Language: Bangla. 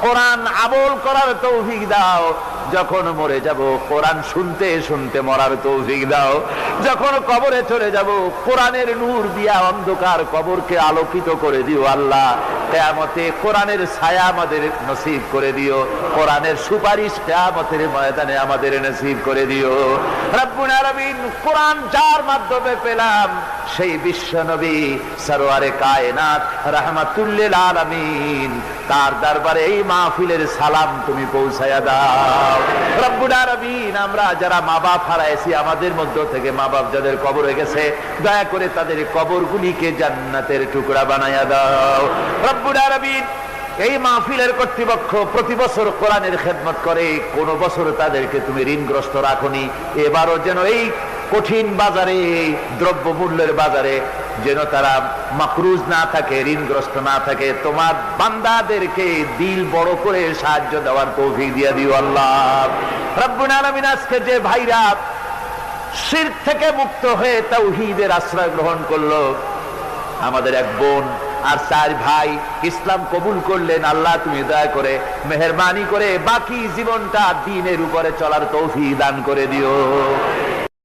কোরআন আমল করার তৌফিক দাও। যখন মরে যাব কোরআন শুনতে শুনতে মরার তৌফিক দাও। যখন কবরে চলে যাব কোরআনের নূর দিয়া অন্ধকার কবরকে আলোকিত করে দিও আল্লাহ। কিয়ামতে কোরআনের ছায়া আমাদের নসিব করে দিও। কোরআনের সুপারিশ কিয়ামতের ময়দানে আমাদের নসিব করে দিও রব্বুল আলামিন। কোরআন যার মাধ্যমে পেলাম সেই বিশ্ব নবী সরওয়ারে কায়নাত রাহমাতুল লিল আলামিন, তার দরবারে এই মাহফিলের সালাম তুমি পৌঁছায়া দাও রব্বুল আলামিন। আমরা যারা মা বাপ হারাইছি, আমাদের মধ্য থেকে মা বাপ যাদের কবর হয়ে গেছে, দয়া করে তাদের কবরগুলিকে জান্নাতের টুকরা বানায়া দাও রব্বুল আলামিন। এই মাহফিলের কর্তৃপক্ষ প্রতি বছর কোরআনের খেদমত করে, কোন বছর তাদেরকে তুমি ঋণগ্রস্ত রাখনি। এবারও যেন এই কঠিন বাজারে, দ্রব্য মূল্যের বাজারে যেন তারা মাকরুজ না থাকে, ঋণগ্রস্ত না থাকে। তোমার বান্দাদেরকে দিল বড় করে সাহায্য দেওয়ার তৌফিক দিয়ে দিও আল্লাহ রব্বুল আলামিন। আজকে যে ভাইরা শিরক থেকে মুক্ত হয়ে তাওহীদের আশ্রয় গ্রহণ করলো, আমাদের এক বোন আর 4 ভাই ইসলাম কবুল করলেন, আল্লাহ তুমি দয়া করে মেহেরবানি করে বাকি জীবনটা দ্বীনের উপরে চলার তৌফিক দান করে দিও।